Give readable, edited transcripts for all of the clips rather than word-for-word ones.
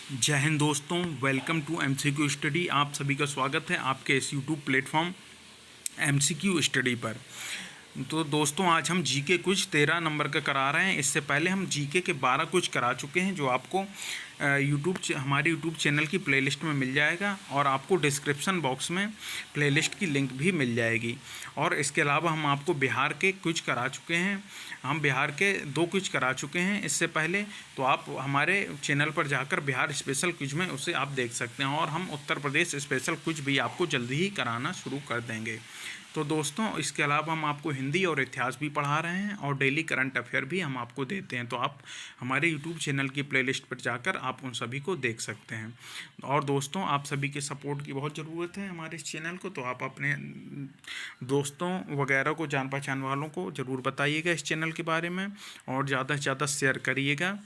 जय हिंद दोस्तों, welcome to MCQ study. आप सभी का स्वागत है आपके इस यूट्यूब प्लेटफॉर्म एमसीक्यू स्टडी पर। तो दोस्तों, आज हम जीके कुछ 13 नंबर का करा रहे हैं। इससे पहले हम जीके के 12 कुछ करा चुके हैं, जो आपको हमारे यूट्यूब चैनल की प्लेलिस्ट में मिल जाएगा और आपको डिस्क्रिप्शन बॉक्स में प्लेलिस्ट की लिंक भी मिल जाएगी। और इसके अलावा हम आपको बिहार के कुछ करा चुके हैं। हम बिहार के 2 कुछ करा चुके हैं इससे पहले, तो आप हमारे चैनल पर जाकर बिहार स्पेशल कुछ में उसे आप देख सकते हैं। और हम उत्तर प्रदेश स्पेशल कुछ भी आपको जल्दी ही कराना शुरू कर देंगे। तो दोस्तों, इसके अलावा हम आपको हिंदी और इतिहास भी पढ़ा रहे हैं और डेली करंट अफेयर भी हम आपको देते हैं। तो आप हमारे यूट्यूब चैनल की प्लेलिस्ट पर जाकर आप उन सभी को देख सकते हैं। और दोस्तों, आप सभी के सपोर्ट की बहुत ज़रूरत है हमारे इस चैनल को। तो आप अपने दोस्तों वगैरह को, जान पहचान वालों को ज़रूर बताइएगा इस चैनल के बारे में और ज़्यादा से ज़्यादा शेयर करिएगा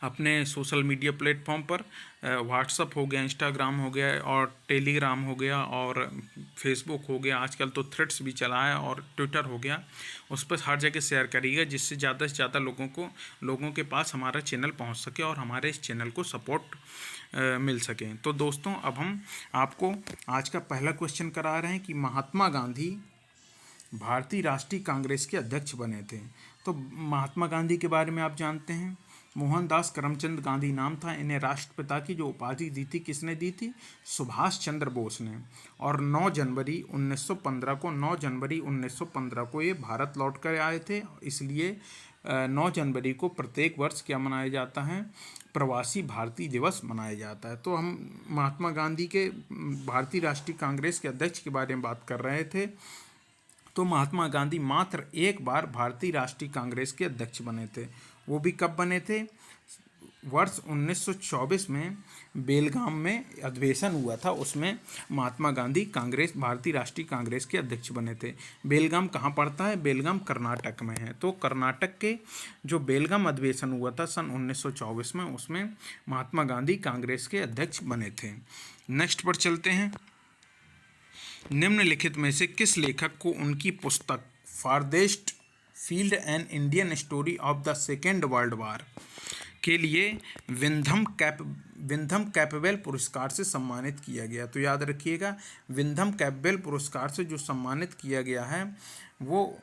अपने सोशल मीडिया प्लेटफॉर्म पर। व्हाट्सअप हो गया, इंस्टाग्राम हो गया और टेलीग्राम हो गया और फेसबुक हो गया, आजकल तो थ्रेड्स भी चला है और ट्विटर हो गया। उस पर हर जगह शेयर करिएगा, जिससे ज़्यादा से ज़्यादा लोगों के पास हमारा चैनल पहुंच सके और हमारे इस चैनल को सपोर्ट मिल सके। तो दोस्तों, अब हम आपको आज का पहला क्वेश्चन करा रहे हैं कि महात्मा गांधी भारतीय राष्ट्रीय कांग्रेस के अध्यक्ष बने थे। तो महात्मा गांधी के बारे में आप जानते हैं, मोहनदास करमचंद गांधी नाम था। इन्हें राष्ट्रपिता की जो उपाधि दी थी, किसने दी थी? सुभाष चंद्र बोस ने। और 9 जनवरी 1915 को ये भारत लौट कर आए थे। इसलिए 9 जनवरी को प्रत्येक वर्ष क्या मनाया जाता है? प्रवासी भारतीय दिवस मनाया जाता है। तो हम महात्मा गांधी के भारतीय राष्ट्रीय कांग्रेस के अध्यक्ष के बारे में बात कर रहे थे। तो महात्मा गांधी मात्र एक बार भारतीय राष्ट्रीय कांग्रेस के अध्यक्ष बने थे। वो भी कब बने थे? वर्ष 1924 में बेलगाम में अधिवेशन हुआ था, उसमें महात्मा गांधी भारतीय राष्ट्रीय कांग्रेस के अध्यक्ष बने थे। बेलगाम कहाँ पड़ता है? बेलगाम कर्नाटक में है। तो कर्नाटक के जो बेलगाम अधिवेशन हुआ था सन 1924 में, उसमें महात्मा गांधी कांग्रेस के अध्यक्ष बने थे। नेक्स्ट पर चलते हैं। निम्नलिखित में से किस लेखक को उनकी पुस्तक farthest field an Indian story of the second world war के लिए विंधम कैपबेल पुरस्कार से सम्मानित किया गया? तो याद रखिएगा, विंधम कैपबेल पुरस्कार से जो सम्मानित किया गया है वो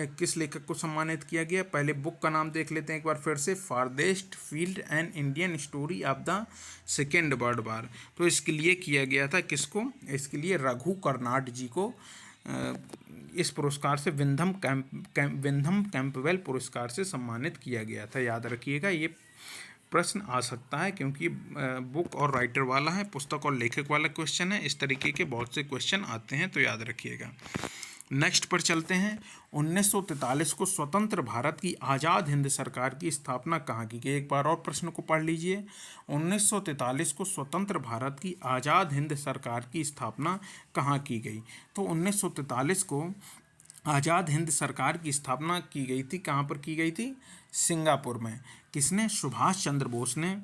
किस लेखक को सम्मानित किया गया? पहले बुक का नाम देख लेते हैं एक बार फिर से, farthest field an Indian story of the second world war. तो इसके लिए किया गया था किसको? इसके लिए रघु कर्नाड जी को इस पुरस्कार से विंधम कैंपबेल पुरस्कार से सम्मानित किया गया था। याद रखिएगा, ये प्रश्न आ सकता है क्योंकि बुक और राइटर वाला है, पुस्तक और लेखक वाला क्वेश्चन है। इस तरीके के बहुत से क्वेश्चन आते हैं, तो याद रखिएगा। नेक्स्ट पर चलते हैं। 1943 को स्वतंत्र भारत की आज़ाद हिंद सरकार की स्थापना कहाँ की गई? एक बार और प्रश्न को पढ़ लीजिए। 1943 को स्वतंत्र भारत की आज़ाद हिंद सरकार की स्थापना कहाँ की गई? तो 1943 को आज़ाद हिंद सरकार की स्थापना की गई थी। कहाँ पर की गई थी? सिंगापुर में। किसने? सुभाष चंद्र बोस ने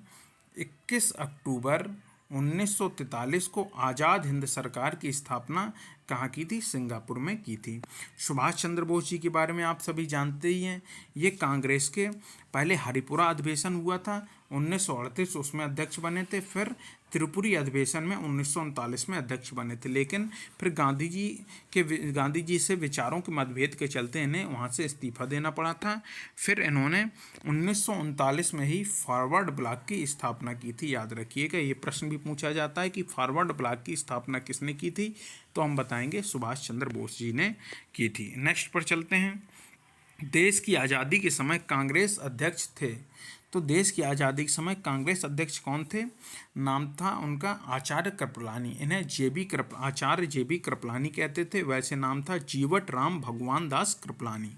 21 अक्टूबर 1943 को आज़ाद हिंद सरकार की स्थापना कहाँ की थी? सिंगापुर में की थी। सुभाष चंद्र बोस जी के बारे में आप सभी जानते ही हैं। ये कांग्रेस के पहले हरिपुरा अधिवेशन हुआ था 1938, उसमें अध्यक्ष बने थे। फिर त्रिपुरी अधिवेशन में 1939 में अध्यक्ष बने थे। लेकिन फिर गांधी जी से विचारों के मतभेद के चलते इन्हें वहाँ से इस्तीफा देना पड़ा था। फिर इन्होंने 1939 में ही फॉरवर्ड ब्लॉक की स्थापना की थी। याद रखिएगा, ये प्रश्न भी पूछा जाता है कि फॉरवर्ड ब्लॉक की स्थापना किसने की थी? तो हम बताएंगे सुभाष चंद्र बोस जी ने की थी। नेक्स्ट पर चलते हैं। देश की आज़ादी के समय कांग्रेस अध्यक्ष थे। तो देश की आज़ादी के समय कांग्रेस अध्यक्ष कौन थे? नाम था उनका आचार्य कृपलानी। इन्हें आचार्य जेबी कृपलानी कहते थे। वैसे नाम था जीवट राम भगवान दास कृपलानी।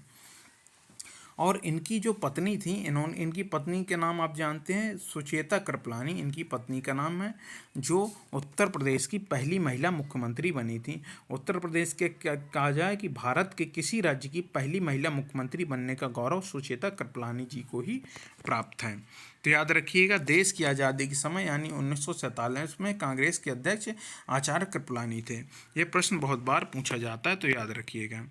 और इनकी जो पत्नी थी, इनकी पत्नी के नाम आप जानते हैं, सुचेता कृपलानी इनकी पत्नी का नाम है, जो उत्तर प्रदेश की पहली महिला मुख्यमंत्री बनी थी। उत्तर प्रदेश के कहा जाए कि भारत के किसी राज्य की पहली महिला मुख्यमंत्री बनने का गौरव सुचेता कृपलानी जी को ही प्राप्त है। तो याद रखिएगा, देश की आज़ादी के समय यानी 1947 में कांग्रेस के अध्यक्ष आचार्य कृपलानी थे। यह प्रश्न बहुत बार पूछा जाता है, तो याद रखिएगा।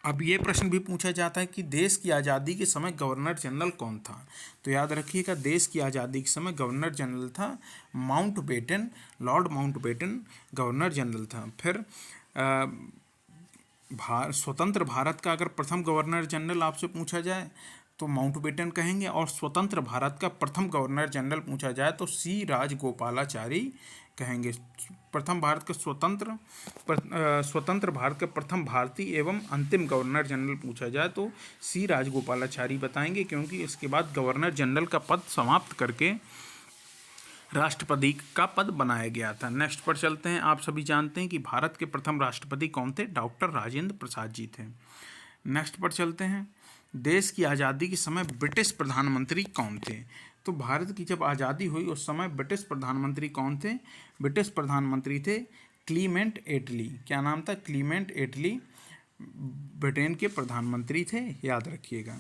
अब ये प्रश्न भी पूछा जाता है कि देश की आज़ादी के समय गवर्नर जनरल कौन था। तो याद रखिएगा, देश की आज़ादी के समय गवर्नर जनरल था Mountbatten, Lord Mountbatten governor general था। फिर स्वतंत्र भारत का अगर प्रथम गवर्नर जनरल आपसे पूछा जाए तो माउंटबेटन कहेंगे, और स्वतंत्र भारत का प्रथम गवर्नर जनरल पूछा जाए तो सी राजगोपालाचारी कहेंगे। प्रथम भारत का स्वतंत्र भारत का प्रथम भारतीय एवं अंतिम गवर्नर जनरल पूछा जाए तो सी राजगोपालाचारी बताएंगे, क्योंकि इसके बाद गवर्नर जनरल का पद समाप्त करके राष्ट्रपति का पद बनाया गया था। नेक्स्ट पर चलते हैं। आप सभी जानते हैं कि भारत के प्रथम राष्ट्रपति कौन थे? डॉक्टर राजेंद्र प्रसाद जी थे। नेक्स्ट पर चलते हैं। देश की आज़ादी के समय ब्रिटिश प्रधानमंत्री कौन थे? तो भारत की जब आज़ादी हुई उस समय ब्रिटिश प्रधानमंत्री कौन थे? ब्रिटिश प्रधानमंत्री थे क्लीमेंट एटली। क्या नाम था? क्लीमेंट एटली ब्रिटेन के प्रधानमंत्री थे, याद रखिएगा।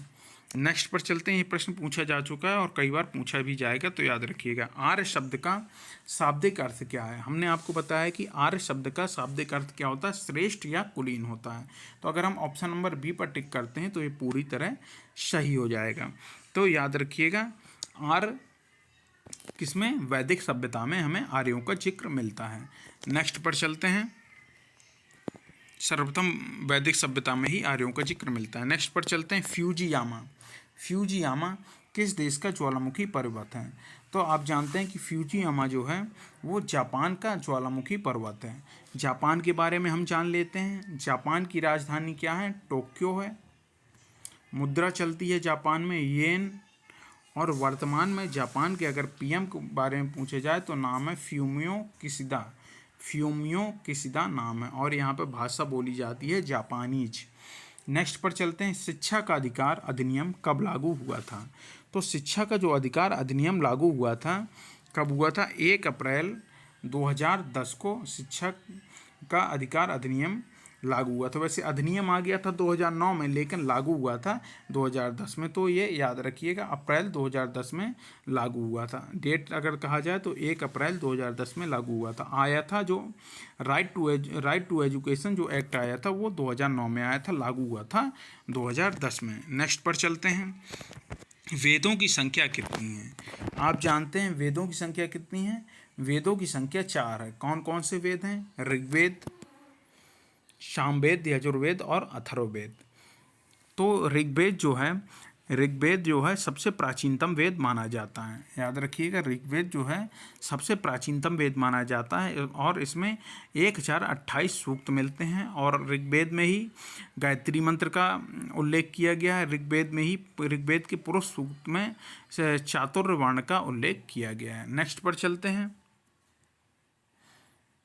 नेक्स्ट पर चलते हैं। ये प्रश्न पूछा जा चुका है और कई बार पूछा भी जाएगा, तो याद रखिएगा। आर्य शब्द का शाब्दिक अर्थ क्या है? हमने आपको बताया कि आर्य शब्द का शाब्दिक अर्थ क्या होता है? श्रेष्ठ या कुलीन होता है। तो अगर हम ऑप्शन नंबर बी पर टिक करते हैं तो ये पूरी तरह सही हो जाएगा। तो याद रखिएगा, आर्य किसमें? वैदिक सभ्यता में हमें आर्यों का जिक्र मिलता है। नेक्स्ट पर चलते हैं। सर्वप्रथम वैदिक सभ्यता में ही आर्यों का जिक्र मिलता है। नेक्स्ट पर चलते हैं। फ्यूजियामा। फ्यूजियामा किस देश का ज्वालामुखी पर्वत है? तो आप जानते हैं कि फ्यूजियामा जो है वो जापान का ज्वालामुखी पर्वत है। जापान के बारे में हम जान लेते हैं। जापान की राजधानी क्या है? टोक्यो है। मुद्रा चलती है जापान में येन, और वर्तमान में जापान के अगर पीएम के बारे में पूछे जाए तो नाम है फ्यूमियो किशिदा। फ्यूमियो किशिदा नाम है, और यहाँ पे भाषा बोली जाती है जापानीज। नेक्स्ट पर चलते हैं। शिक्षा का अधिकार अधिनियम कब लागू हुआ था? तो शिक्षा का जो अधिकार अधिनियम लागू हुआ था, कब हुआ था? 1 अप्रैल 2010 को शिक्षा का अधिकार अधिनियम लागू हुआ था। वैसे अधिनियम आ गया था 2009 में, लेकिन लागू हुआ था 2010 में। तो ये याद रखिएगा, अप्रैल 2010 में लागू हुआ था। डेट अगर कहा जाए तो 1 अप्रैल 2010 में लागू हुआ था। आया था जो राइट टू एजुकेशन जो एक्ट आया था वो 2009 में आया था, लागू हुआ था 2010 में। नेक्स्ट पर चलते हैं। वेदों की संख्या कितनी है? आप जानते हैं वेदों की संख्या कितनी है? वेदों की संख्या 4 है। कौन कौन से वेद हैं? ऋग्वेद, सामवेद, यजुर्वेद और अथर्ववेद। तो ऋग्वेद जो है सबसे प्राचीनतम वेद माना जाता है। याद रखिएगा, ऋग्वेद जो है सबसे प्राचीनतम वेद माना जाता है, और इसमें 1028 सूक्त मिलते हैं। और ऋग्वेद में ही गायत्री मंत्र का उल्लेख किया गया है। ऋग्वेद के पुरुष सूक्त में चातुर्वर्ण का उल्लेख किया गया है। नेक्स्ट पर चलते हैं।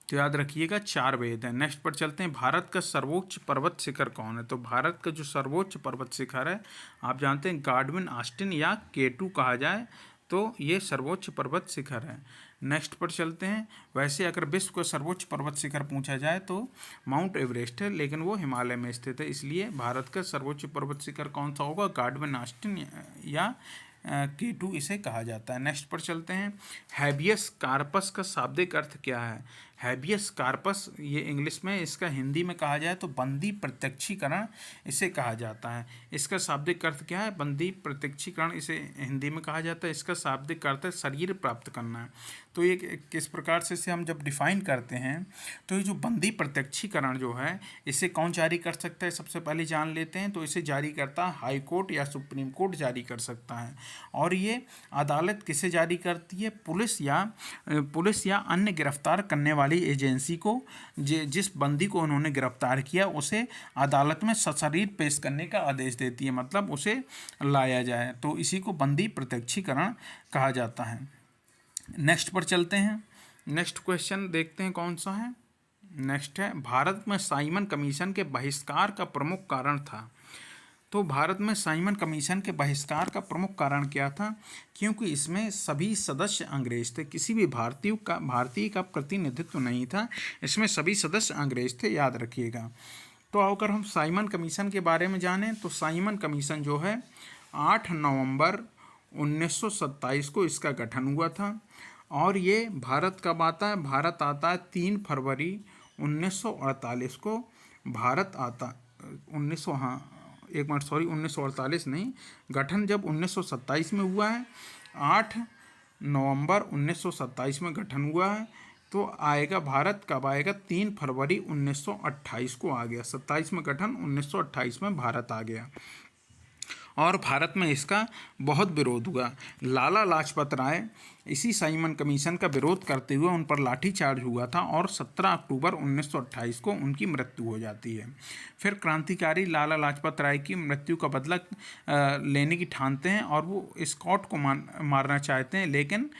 तो याद रखिएगा 4 वेद हैं। नेक्स्ट पर चलते हैं। भारत का सर्वोच्च पर्वत शिखर कौन है? तो भारत का जो सर्वोच्च पर्वत शिखर है, आप जानते हैं गार्डविन ऑस्टिन या K2 कहा जाए तो ये सर्वोच्च पर्वत शिखर है। नेक्स्ट पर चलते हैं। वैसे अगर विश्व का सर्वोच्च पर्वत शिखर पूछा जाए तो माउंट एवरेस्ट है, लेकिन वो हिमालय में स्थित है, इसलिए भारत का सर्वोच्च पर्वत शिखर कौन सा होगा? गार्डविन ऑस्टिन या K2 इसे कहा जाता है। नेक्स्ट पर चलते हैं। हैबियस कार्पस का शाब्दिक अर्थ क्या है? हैबियस कार्पस, ये इंग्लिश में, इसका हिंदी में कहा जाए तो बंदी प्रत्यक्षीकरण इसे कहा जाता है। इसका शाब्दिक अर्थ क्या है? बंदी प्रत्यक्षीकरण इसे हिंदी में कहा जाता है। इसका शाब्दिक अर्थ है शरीर प्राप्त करना। तो ये किस प्रकार से इसे हम जब डिफाइन करते हैं तो ये जो बंदी प्रत्यक्षीकरण जो है इसे कौन जारी कर सकता है? सबसे पहले जान लेते हैं। तो इसे जारी करता है हाई कोर्ट या सुप्रीम कोर्ट जारी कर सकता है। और ये अदालत किसे जारी करती है? पुलिस या अन्य गिरफ्तार करने वाली एजेंसी को, जिस बंदी को उन्होंने गिरफ्तार किया उसे अदालत में सशरीर पेश करने का आदेश देती है, मतलब उसे लाया जाए। तो इसी को बंदी प्रत्यक्षीकरण कहा जाता है। नेक्स्ट पर चलते हैं। नेक्स्ट क्वेश्चन देखते हैं कौन सा है। नेक्स्ट है, भारत में साइमन कमीशन के बहिष्कार का प्रमुख कारण था। तो भारत में साइमन कमीशन के बहिष्कार का प्रमुख कारण क्या था? क्योंकि इसमें सभी सदस्य अंग्रेज थे, किसी भी भारतीय का प्रतिनिधित्व नहीं था, इसमें सभी सदस्य अंग्रेज थे, याद रखिएगा। तो अगर हम साइमन कमीशन के बारे में जानें तो साइमन कमीशन जो है 8 नवंबर 1927 को इसका गठन हुआ था। और ये भारत कब आता है? भारत आता है 3 फरवरी 1948 को भारत आता 1900, हाँ एक मिनट सॉरी, 1948 नहीं, गठन जब 1927 में हुआ है, 8 नवंबर 1927 में गठन हुआ है, तो आएगा भारत कब आएगा, 3 फरवरी 1928 को आ गया। 27 में गठन, 1928 में भारत आ गया। और भारत में इसका बहुत विरोध हुआ। लाला लाजपत राय इसी साइमन कमीशन का विरोध करते हुए उन पर लाठीचार्ज हुआ था और 17 अक्टूबर 1928 को उनकी मृत्यु हो जाती है। फिर क्रांतिकारी लाला लाजपत राय की मृत्यु का बदला लेने की ठानते हैं और वो स्कॉट को मारना चाहते हैं, लेकिन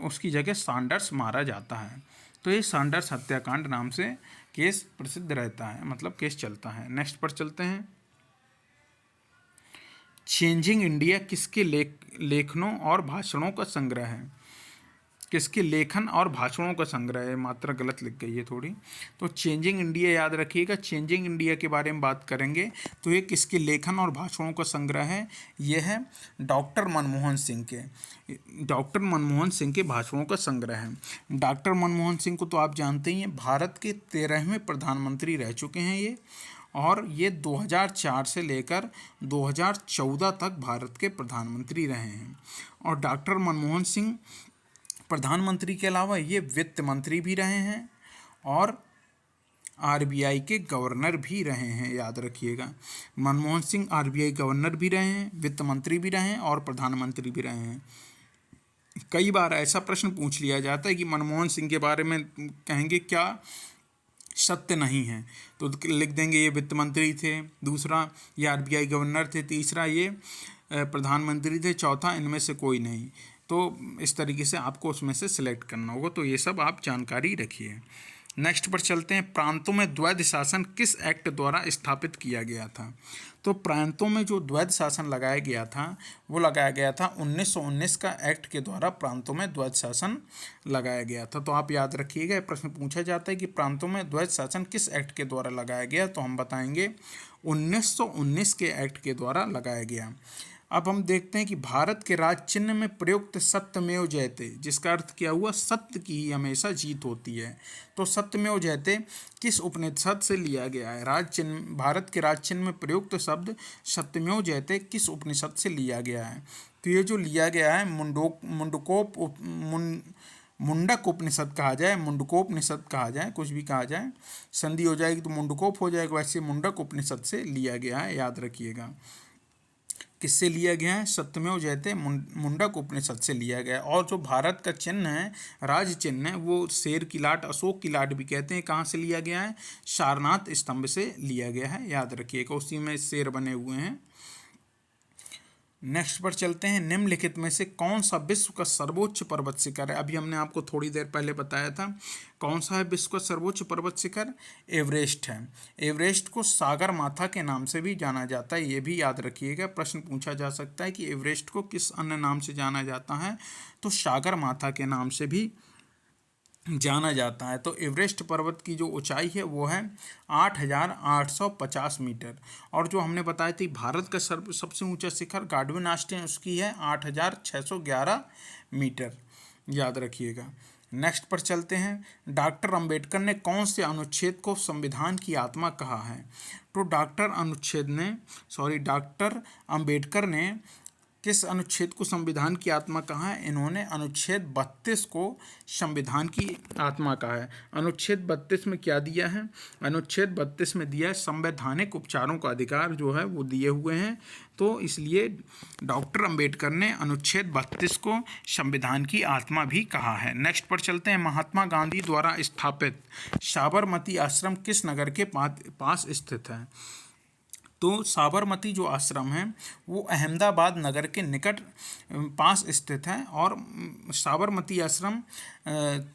उसकी जगह सैंडर्स मारा जाता है। तो ये सैंडर्स हत्याकांड नाम से केस प्रसिद्ध रहता है, मतलब केस चलता है। नेक्स्ट पर चलते हैं। चेंजिंग इंडिया किसके लेखनों और भाषणों का संग्रह है? किसके लेखन और भाषणों का संग्रह है, मात्रा गलत लिख गई है थोड़ी। तो चेंजिंग इंडिया याद रखिएगा, चेंजिंग इंडिया के बारे में बात करेंगे तो ये किसके लेखन और भाषणों का संग्रह है? ये है डॉक्टर मनमोहन सिंह के, डॉक्टर मनमोहन सिंह के भाषणों का संग्रह है। डॉक्टर मनमोहन सिंह को तो आप जानते ही हैं, भारत के 13वें प्रधानमंत्री रह चुके हैं ये, और ये 2004 से लेकर 2014 तक भारत के प्रधानमंत्री रहे हैं। और डॉक्टर मनमोहन सिंह प्रधानमंत्री के अलावा ये वित्त मंत्री भी रहे हैं और आरबीआई के गवर्नर भी रहे हैं, याद रखिएगा। मनमोहन सिंह आरबीआई गवर्नर भी रहे हैं, वित्त मंत्री भी रहे हैं और प्रधानमंत्री भी रहे हैं। कई बार ऐसा प्रश्न पूछ लिया जाता है कि मनमोहन सिंह के बारे में कहेंगे क्या सत्य नहीं है, तो लिख देंगे ये वित्त मंत्री थे, दूसरा ये आरबीआई गवर्नर थे, तीसरा ये प्रधानमंत्री थे, चौथा इनमें से कोई नहीं। तो इस तरीके से आपको उसमें से सिलेक्ट करना होगा, तो ये सब आप जानकारी रखिए। नेक्स्ट पर चलते हैं। प्रांतों में द्वैध शासन किस एक्ट द्वारा स्थापित किया गया था? तो प्रांतों में जो द्वैध शासन लगाया गया था वो लगाया गया था 1919 का एक्ट के द्वारा प्रांतों में द्वैध शासन लगाया गया था। तो आप याद रखिएगा, प्रश्न पूछा जाता है कि प्रांतों में द्वैध शासन किस एक्ट के द्वारा लगाया गया, तो हम बताएंगे 1919 के एक्ट के द्वारा लगाया गया। अब हम देखते हैं कि भारत के राज चिन्ह में प्रयुक्त सत्यमेव जयते, जिसका अर्थ क्या हुआ, सत्य की ही हमेशा जीत होती है। तो सत्यमेव जयते किस उपनिषद से लिया गया है? राज चिन्ह, भारत के राज चिन्ह में प्रयुक्त शब्द सत्यमेव जयते किस उपनिषद से लिया गया है? तो ये जो लिया गया है मुंडक उपनिषद कहा जाए, मुंडकोपनिषद कहा जाए, कुछ भी कहा जाए, संधि हो जाएगी तो मुंडकोप हो जाएगा, वैसे मुंडक उपनिषद से लिया गया है, याद रखिएगा। किससे लिया गया है? सत्यमेव जयते मुंडक उपनिषद से लिया गया। और जो भारत का चिन्ह है, राज चिन्ह है, वो शेर की लाट, अशोक की लाट भी कहते हैं, कहाँ से लिया गया है? सारनाथ स्तंभ से लिया गया है, याद रखिएगा, उसी में शेर बने हुए हैं। नेक्स्ट पर चलते हैं। निम्नलिखित में से कौन सा विश्व का सर्वोच्च पर्वत शिखर है? अभी हमने आपको थोड़ी देर पहले बताया था, कौन सा है विश्व का सर्वोच्च पर्वत शिखर? एवरेस्ट है। एवरेस्ट को सागर माथा के नाम से भी जाना जाता है, ये भी याद रखिएगा, प्रश्न पूछा जा सकता है कि एवरेस्ट को किस अन्य नाम से जाना जाता है, तो सागर माथा के नाम से भी जाना जाता है। तो एवरेस्ट पर्वत की जो ऊंचाई है वो है 8,850 मीटर। और जो हमने बताया थी भारत का सबसे ऊंचा शिखर गार्डविन आस्टीन, उसकी है 8,611 मीटर, याद रखिएगा। नेक्स्ट पर चलते हैं। डॉक्टर अंबेडकर ने कौन से अनुच्छेद को संविधान की आत्मा कहा है? तो डॉक्टर अंबेडकर ने किस अनुच्छेद को संविधान की आत्मा कहा है? इन्होंने अनुच्छेद 32 को संविधान की आत्मा कहा है। अनुच्छेद 32 में क्या दिया है? अनुच्छेद 32 में दिया है संवैधानिक उपचारों का अधिकार जो है वो दिए हुए हैं, तो इसलिए डॉक्टर अंबेडकर ने अनुच्छेद 32 को संविधान की आत्मा भी कहा है। नेक्स्ट पर चलते हैं। महात्मा गांधी द्वारा स्थापित साबरमती आश्रम किस नगर के पास स्थित है? तो साबरमती जो आश्रम है वो अहमदाबाद नगर के निकट पास स्थित है। और साबरमती आश्रम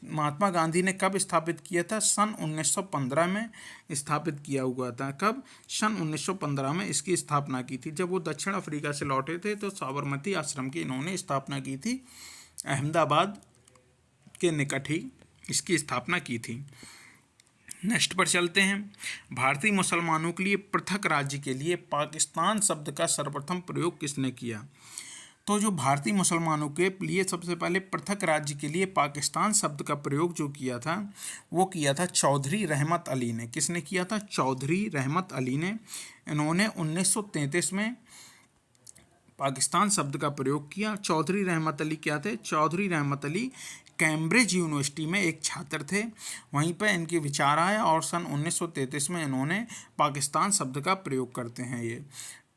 महात्मा गांधी ने कब स्थापित किया था? सन 1915 में स्थापित किया हुआ था। कब? सन 1915 में इसकी स्थापना की थी। जब वो दक्षिण अफ्रीका से लौटे थे तो साबरमती आश्रम की इन्होंने स्थापना की थी, अहमदाबाद के निकट ही इसकी स्थापना की थी। नेक्स्ट पर चलते हैं। भारतीय मुसलमानों के लिए पृथक राज्य के लिए पाकिस्तान शब्द का सर्वप्रथम प्रयोग किसने किया? तो जो भारतीय मुसलमानों के लिए सबसे पहले पृथक राज्य के लिए पाकिस्तान शब्द का प्रयोग जो किया था वो किया था चौधरी रहमत अली ने। किसने किया था? चौधरी रहमत अली ने। इन्होंने 1933 में पाकिस्तान शब्द का प्रयोग किया। चौधरी रहमत अली क्या थे? चौधरी रहमत अली कैम्ब्रिज यूनिवर्सिटी में एक छात्र थे, वहीं पर इनके विचार आए और सन 1933 में इन्होंने पाकिस्तान शब्द का प्रयोग करते हैं ये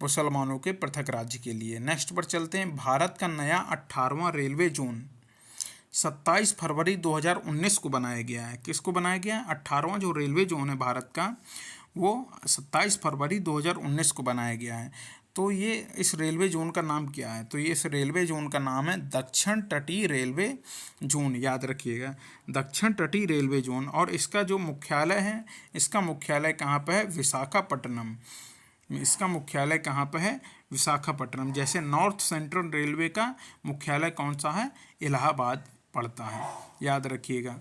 मुसलमानों के पृथक राज्य के लिए। नेक्स्ट पर चलते हैं। भारत का नया 18वां रेलवे जोन 27 फरवरी 2019 को बनाया गया है। किसको बनाया गया है? 18वां जो रेलवे जोन है भारत का वो 27 फरवरी 2019 को बनाया गया है। तो ये इस रेलवे जोन का नाम क्या है? तो ये इस रेलवे जोन का नाम है दक्षिण तटीय रेलवे जोन। याद रखिएगा, दक्षिण तटीय रेलवे जोन। और इसका जो मुख्यालय है, इसका मुख्यालय कहाँ पर है? विशाखापट्टनम। इसका मुख्यालय कहाँ पर है? विशाखापट्टनम। जैसे नॉर्थ सेंट्रल रेलवे का मुख्यालय कौन सा है? इलाहाबाद पड़ता है, याद रखिएगा।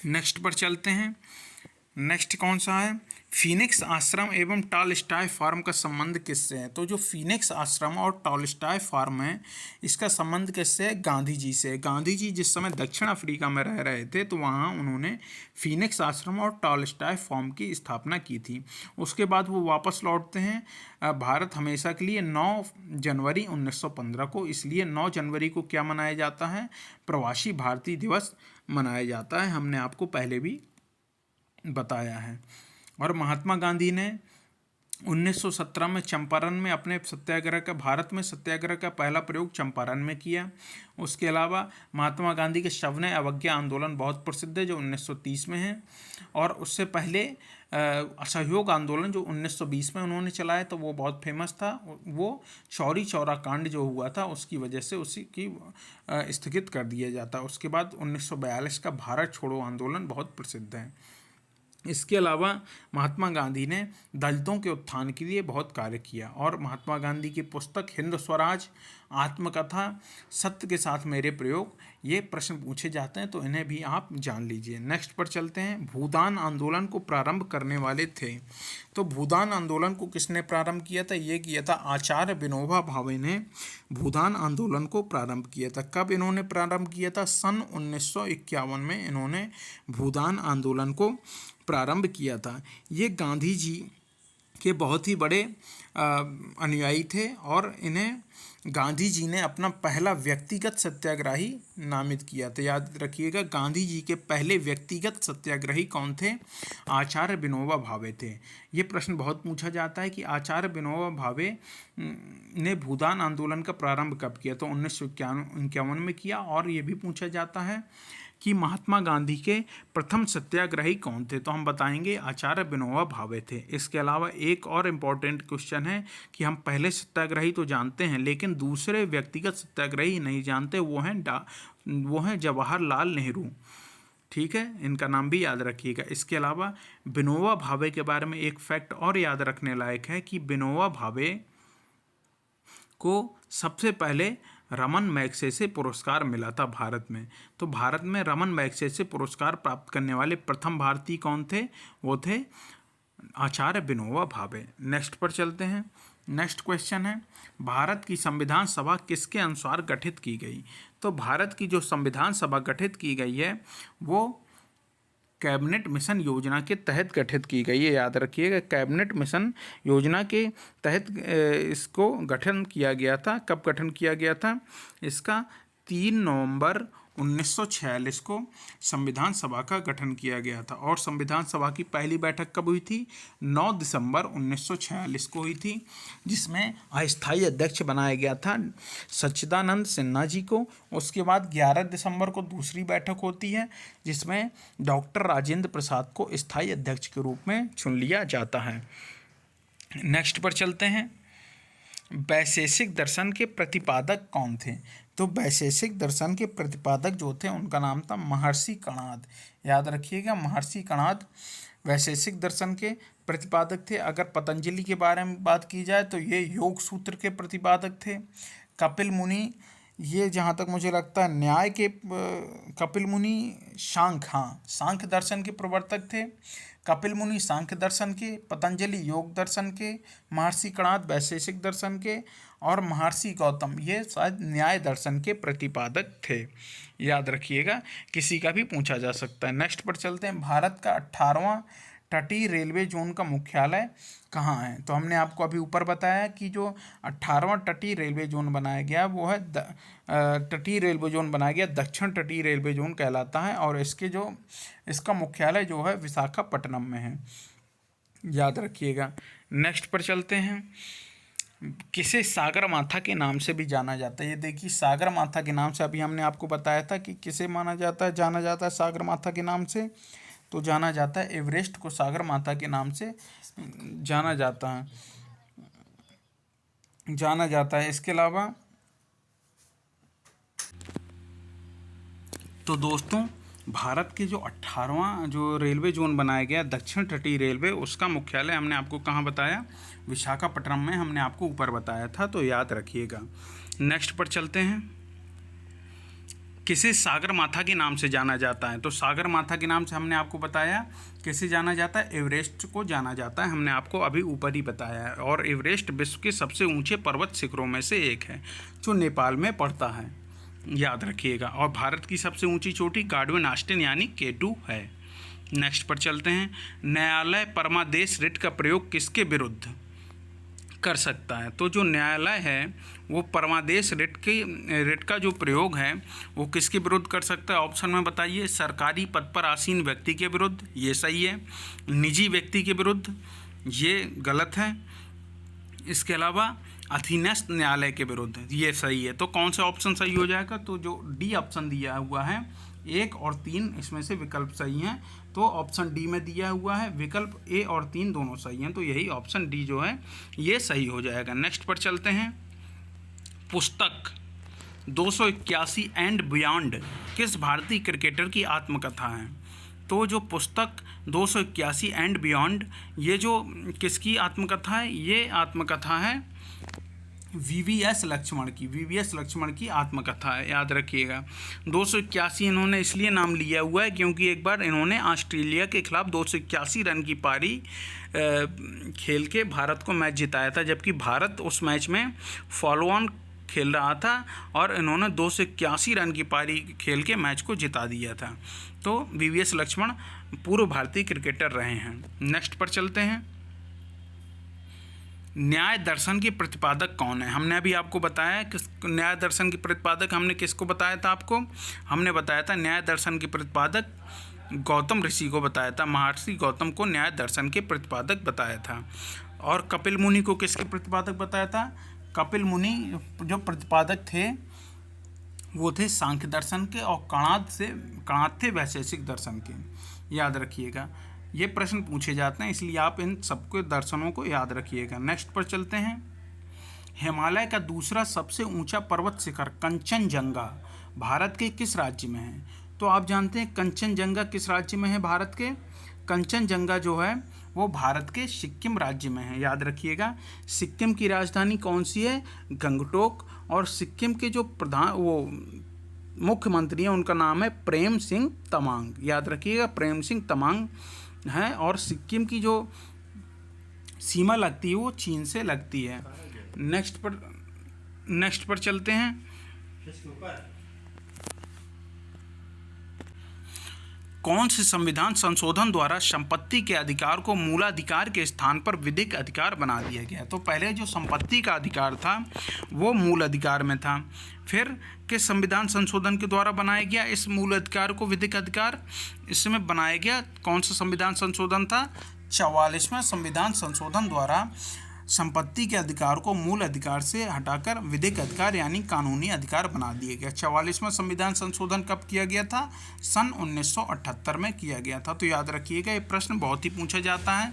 नेक्स्ट पर चलते हैं। नेक्स्ट कौन सा है? फीनिक्स आश्रम एवं टॉलस्टॉय फार्म का संबंध किससे है? तो जो फीनिक्स आश्रम और टॉलस्टॉय फार्म है, इसका संबंध किससे है? गांधी जी से। गांधी जी जिस समय दक्षिण अफ्रीका में रह रहे थे तो वहाँ उन्होंने फीनिक्स आश्रम और टॉलस्टॉय फार्म की स्थापना की थी। उसके बाद वो वापस लौटते हैं भारत हमेशा के लिए 9 जनवरी 1915 को। इसलिए 9 जनवरी को क्या मनाया जाता है? प्रवासी भारतीय दिवस मनाया जाता है। हमने आपको पहले भी बताया है। और महात्मा गांधी ने 1917 में चंपारण में अपने सत्याग्रह का, भारत में सत्याग्रह का पहला प्रयोग चंपारण में किया। उसके अलावा महात्मा गांधी के सविनय अवज्ञा आंदोलन बहुत प्रसिद्ध है जो 1930 में है। और उससे पहले असहयोग आंदोलन जो 1920 में उन्होंने चलाया तो वो बहुत फेमस था। वो चौरी चौरा कांड जो हुआ था उसकी वजह से उसी की स्थगित कर दिया जाता। उसके बाद 1942 का भारत छोड़ो आंदोलन बहुत प्रसिद्ध है। इसके अलावा महात्मा गांधी ने दलितों के उत्थान के लिए बहुत कार्य किया। और महात्मा गांधी की पुस्तक हिंद स्वराज, आत्मकथा, सत्य के साथ मेरे प्रयोग, ये प्रश्न पूछे जाते हैं तो इन्हें भी आप जान लीजिए। नेक्स्ट पर चलते हैं। भूदान आंदोलन को प्रारंभ करने वाले थे। तो भूदान आंदोलन को किसने प्रारंभ किया था? ये किया था आचार्य विनोबा भावे ने भूदान आंदोलन को प्रारंभ किया था। कब इन्होंने प्रारंभ किया था? सन 1951 में इन्होंने भूदान आंदोलन को प्रारंभ किया था। ये गांधी जी के बहुत ही बड़े अनुयायी थे और इन्हें गांधी जी ने अपना पहला व्यक्तिगत सत्याग्रही नामित किया था। याद रखिएगा, गांधी जी के पहले व्यक्तिगत सत्याग्रही कौन थे? आचार्य विनोबा भावे थे। ये प्रश्न बहुत पूछा जाता है कि आचार्य विनोबा भावे ने भूदान आंदोलन का प्रारंभ कब किया? तो 1951 में किया। और ये भी पूछा जाता है कि महात्मा गांधी के प्रथम सत्याग्रही कौन थे? तो हम बताएंगे आचार्य विनोबा भावे थे। इसके अलावा एक और इम्पॉर्टेंट क्वेश्चन है कि हम पहले सत्याग्रही तो जानते हैं लेकिन दूसरे व्यक्तिगत सत्याग्रही नहीं जानते, वो हैं जवाहरलाल नेहरू। ठीक है, इनका नाम भी याद रखिएगा। इसके अलावा विनोबा भावे के बारे में एक फैक्ट और याद रखने लायक है कि विनोबा भावे को सबसे पहले रमन मैग्सेसे पुरस्कार मिला था भारत में। तो भारत में रमन मैग्सेसे पुरस्कार प्राप्त करने वाले प्रथम भारतीय कौन थे? वो थे आचार्य विनोबा भावे। नेक्स्ट पर चलते हैं। नेक्स्ट क्वेश्चन है, भारत की संविधान सभा किसके अनुसार गठित की गई? तो भारत की जो संविधान सभा गठित की गई है वो कैबिनेट मिशन योजना के तहत गठित की गई है। याद रखिएगा, कैबिनेट मिशन योजना के तहत इसको गठन किया गया था। कब गठन किया गया था? इसका 3 नवंबर 1946 को संविधान सभा का गठन किया गया था। और संविधान सभा की पहली बैठक कब हुई थी? 9 दिसंबर 1946 को हुई थी, जिसमें अस्थायी अध्यक्ष बनाया गया था सच्चिदानंद सिन्हा जी को। उसके बाद 11 दिसंबर को दूसरी बैठक होती है जिसमें डॉक्टर राजेंद्र प्रसाद को स्थायी अध्यक्ष के रूप में चुन लिया जाता है। नेक्स्ट पर चलते हैं। वैशेषिक दर्शन के प्रतिपादक कौन थे? तो वैशेषिक दर्शन के प्रतिपादक जो थे उनका नाम था महर्षि कणाद। याद रखिएगा, महर्षि कणाद वैशेषिक दर्शन के प्रतिपादक थे। अगर पतंजलि के बारे में बात की जाए तो ये योग सूत्र के प्रतिपादक थे। कपिल मुनि, ये जहाँ तक मुझे लगता है न्याय के, कपिल मुनि सांख्य दर्शन के प्रवर्तक थे। कपिल मुनि सांख्य दर्शन के, पतंजलि योग दर्शन के, महर्षि कणाद वैशेषिक दर्शन के और महर्षि गौतम ये शायद न्याय दर्शन के प्रतिपादक थे। याद रखिएगा, किसी का भी पूछा जा सकता है। नेक्स्ट पर चलते हैं। भारत का 18वां तटीय रेलवे जोन का मुख्यालय कहाँ है? तो हमने आपको अभी ऊपर बताया कि जो 18वां तटीय रेलवे जोन बनाया गया वो है तटीय रेलवे जोन बनाया गया दक्षिण तटीय रेलवे जोन कहलाता है, और इसका मुख्यालय जो है विशाखापट्टनम में है। याद रखिएगा। नेक्स्ट पर चलते हैं। किसे सागर माथा के नाम से भी जाना जाता है? ये देखिए, सागर माथा के नाम से अभी हमने आपको बताया था कि किसे जाना जाता है सागर माथा के नाम से। तो जाना जाता है एवरेस्ट को सागर माथा के नाम से जाना जाता है। इसके अलावा तो दोस्तों, भारत के जो 18वां जो रेलवे जोन बनाया गया दक्षिण तटीय रेलवे, उसका मुख्यालय हमने आपको कहाँ बताया? विशाखापट्टनम में हमने आपको ऊपर बताया था, तो याद रखिएगा। नेक्स्ट पर चलते हैं। किसे सागर माथा के नाम से जाना जाता है? तो सागर माथा के नाम से हमने आपको बताया किसे जाना जाता है? एवरेस्ट को जाना जाता है, हमने आपको अभी ऊपर ही बताया है। और एवरेस्ट विश्व के सबसे ऊंचे पर्वत शिखरों में से एक है जो नेपाल में पड़ता है। याद रखिएगा। और भारत की सबसे ऊंची चोटी गार्डवन ऑस्टिन यानी K2 है। नेक्स्ट पर चलते हैं। न्यायालय परमादेश रिट का प्रयोग किसके विरुद्ध कर सकता है? तो जो न्यायालय है वो परमादेश रिट का जो प्रयोग है वो किसके विरुद्ध कर सकता है? ऑप्शन में बताइए। सरकारी पद पर आसीन व्यक्ति के विरुद्ध, ये सही है। निजी व्यक्ति के विरुद्ध, ये गलत है। इसके अलावा अधीनस्थ न्यायालय के विरुद्ध, ये सही है। तो कौन सा ऑप्शन सही हो जाएगा? तो जो डी ऑप्शन दिया हुआ है, 1 और 3 इसमें से विकल्प सही हैं, तो ऑप्शन डी में दिया हुआ है विकल्प ए और 3 दोनों सही हैं, तो यही ऑप्शन डी जो है ये सही हो जाएगा। नेक्स्ट पर चलते हैं। पुस्तक 281 एंड बियॉन्ड किस भारतीय क्रिकेटर की आत्मकथा है? तो जो पुस्तक 281 एंड बियॉन्ड, ये जो किसकी आत्मकथा है? ये आत्मकथा है VVS लक्ष्मण की आत्मकथा है। याद रखिएगा। 281 इन्होंने इसलिए नाम लिया हुआ है क्योंकि एक बार इन्होंने ऑस्ट्रेलिया के खिलाफ 281 रन की पारी खेल के भारत को मैच जिताया था, जबकि भारत उस मैच में फॉलो ऑन खेल रहा था और इन्होंने 281 रन की पारी खेल के मैच को जिता दिया था। तो VVS लक्ष्मण पूर्व भारतीय क्रिकेटर रहे हैं। नेक्स्ट पर चलते हैं। न्याय दर्शन के प्रतिपादक कौन है? हमने अभी आपको बताया कि न्याय दर्शन के प्रतिपादक हमने किसको बताया था आपको? हमने बताया था न्याय दर्शन के प्रतिपादक गौतम ऋषि को बताया था। महर्षि गौतम को न्याय दर्शन के प्रतिपादक बताया था। और कपिल मुनि को किसके प्रतिपादक बताया था? कपिल मुनि जो प्रतिपादक थे वो थे सांख्य दर्शन के, और कणाद थे वैशेषिक दर्शन के। याद रखिएगा, ये प्रश्न पूछे जाते हैं, इसलिए आप इन सबके दर्शनों को याद रखिएगा। नेक्स्ट पर चलते हैं। हिमालय का दूसरा सबसे ऊंचा पर्वत शिखर कंचनजंगा भारत के किस राज्य में है? तो आप जानते हैं कंचनजंगा किस राज्य में है भारत के? कंचनजंगा जो है वो भारत के सिक्किम राज्य में है। याद रखिएगा। सिक्किम की राजधानी कौन सी है? गंगटोक। और सिक्किम के जो मुख्यमंत्री हैं उनका नाम है प्रेम सिंह तमांग। याद रखिएगा, प्रेम सिंह तमांग है। और सिक्किम की जो सीमा लगती है वो चीन से लगती है। नेक्स्ट पर चलते हैं। कौन से संविधान संशोधन द्वारा संपत्ति के अधिकार को मूलाधिकार के स्थान पर विधिक अधिकार बना दिया गया? तो पहले जो संपत्ति का अधिकार था वो मूल अधिकार में था, फिर किस संविधान संशोधन के द्वारा बनाया गया इस मूल अधिकार को विधिक अधिकार? इसमें बनाया गया कौन सा संविधान संशोधन था? 44वां संविधान संशोधन द्वारा संपत्ति के अधिकार को मूल अधिकार से हटाकर विधिक अधिकार यानी कानूनी अधिकार बना दिया गया। 44वां संविधान संशोधन कब किया गया था? सन 1978 में किया गया था। तो याद रखिएगा, ये प्रश्न बहुत ही पूछा जाता है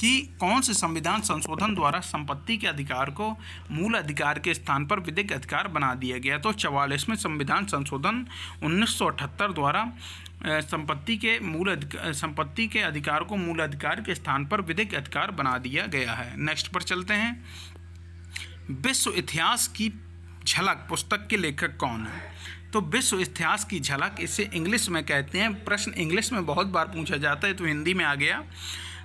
कि कौन से संविधान संशोधन द्वारा संपत्ति के अधिकार को मूल अधिकार के स्थान पर विधिक अधिकार बना दिया गया? तो 44वें संविधान संशोधन 1978 द्वारा संपत्ति के अधिकार को मूल अधिकार के स्थान पर विधिक अधिकार बना दिया गया है। नेक्स्ट पर चलते हैं। विश्व इतिहास की झलक पुस्तक के लेखक कौन है? तो विश्व इतिहास की झलक, इसे इंग्लिश में कहते हैं। प्रश्न इंग्लिश में बहुत बार पूछा जाता है तो हिंदी में आ गया।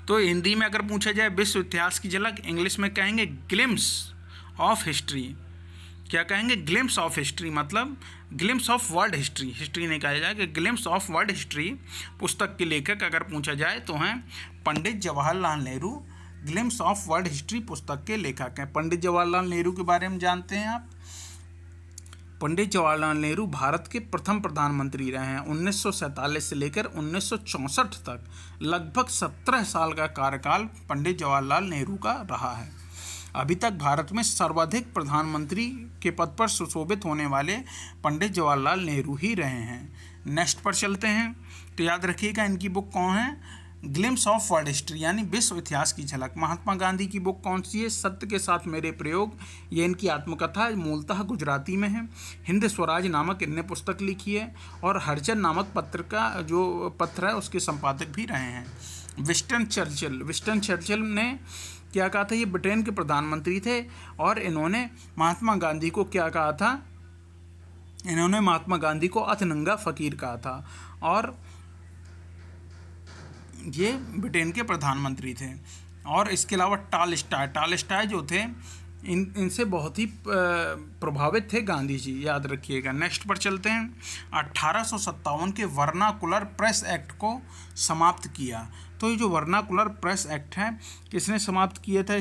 तो हिंदी में अगर पूछा जाए विश्व इतिहास की झलक, इंग्लिश में कहेंगे ग्लिम्स ऑफ हिस्ट्री, क्या कहेंगे, ग्लिम्स ऑफ हिस्ट्री, मतलब glimpse of World history, history नहीं कहा जाए कि ग्लिम्स ऑफ वर्ल्ड हिस्ट्री पुस्तक के लेखक अगर पूछा जाए तो हैं Pandit Jawaharlal Nehru. Glimpses of World History पुस्तक के लेखक हैं। पंडित जवाहरलाल नेहरू के बारे में जानते हैं आप। पंडित जवाहरलाल नेहरू भारत के प्रथम प्रधानमंत्री रहे हैं। 1947 से लेकर 1964 तक लगभग 17 साल का कार्यकाल पंडित जवाहरलाल नेहरू का रहा है। अभी तक भारत में सर्वाधिक प्रधानमंत्री के पद पर सुशोभित होने वाले पंडित जवाहरलाल नेहरू ही रहे हैं। नेक्स्ट पर चलते हैं। तो याद रखिएगा इनकी बुक कौन है, ग्लिम्स ऑफ वर्ल्ड हिस्ट्री यानी विश्व इतिहास की झलक। महात्मा गांधी की बुक कौन सी है, सत्य के साथ मेरे प्रयोग, ये इनकी आत्मकथा है, मूलतः गुजराती में है। हिंद स्वराज नामक इनने पुस्तक लिखी है और हरिजन नामक पत्र का जो पत्र है उसके संपादक भी रहे हैं। विंस्टन चर्चिल ने क्या कहा था, ये ब्रिटेन के प्रधानमंत्री थे और इन्होंने महात्मा गांधी को क्या कहा था, इन्होंने महात्मा गांधी को अथनंगा फकीर कहा था और ये ब्रिटेन के प्रधानमंत्री थे। और इसके अलावा टालस्टॉय जो थे इनसे बहुत ही प्रभावित थे गांधी जी, याद रखिएगा। नेक्स्ट पर चलते हैं। 1857 के वर्नाकुलर प्रेस एक्ट को समाप्त किया। तो ये जो वर्नाकुलर प्रेस एक्ट है किसने समाप्त किया था,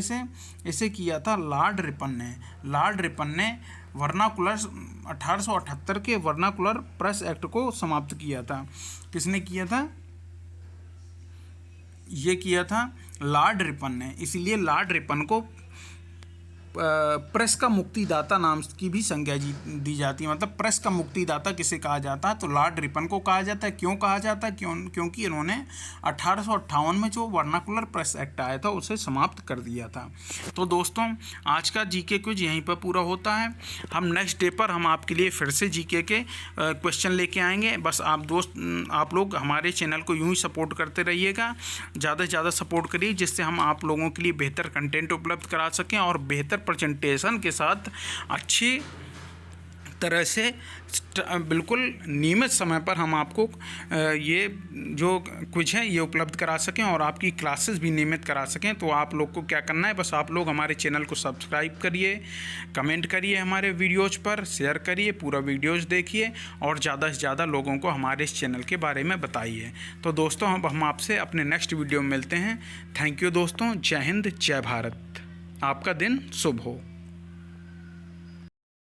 इसे किया था लॉर्ड रिपन ने वर्नाकुलर 1878 के वर्नाकुलर प्रेस एक्ट को समाप्त किया था। किसने किया था, ये किया था लॉर्ड रिपन ने। इसीलिए लॉर्ड रिपन को प्रेस का मुक्तिदाता नाम की भी संज्ञा दी जाती है। मतलब प्रेस का मुक्तिदाता किसे कहा जाता है, तो लॉर्ड रिपन को कहा जाता है। क्यों कहा जाता है, क्योंकि इन्होंने 1858 में जो वर्नाकुलर प्रेस एक्ट आया था उसे समाप्त कर दिया था। तो दोस्तों आज का जीके क्विज यहीं पर पूरा होता है। हम नेक्स्ट डे पर हम आपके लिए फिर से जीके के क्वेश्चन लेके आएंगे। बस आप लोग हमारे चैनल को यूँ ही सपोर्ट करते रहिएगा, ज़्यादा से ज़्यादा सपोर्ट करिए, जिससे हम आप लोगों के लिए बेहतर कंटेंट उपलब्ध करा सकें और बेहतर प्रेजेंटेशन के साथ अच्छी तरह से बिल्कुल नियमित समय पर हम आपको ये जो कुछ है ये उपलब्ध करा सकें और आपकी क्लासेस भी नियमित करा सकें। तो आप लोग को क्या करना है, बस आप लोग हमारे चैनल को सब्सक्राइब करिए, कमेंट करिए हमारे वीडियोज़ पर, शेयर करिए, पूरा वीडियोज़ देखिए और ज़्यादा से ज़्यादा लोगों को हमारे इस चैनल के बारे में बताइए। तो दोस्तों हम आपसे अपने नेक्स्ट वीडियो में मिलते हैं। थैंक यू दोस्तों, जय हिंद, जय भारत। आपका दिन शुभ हो।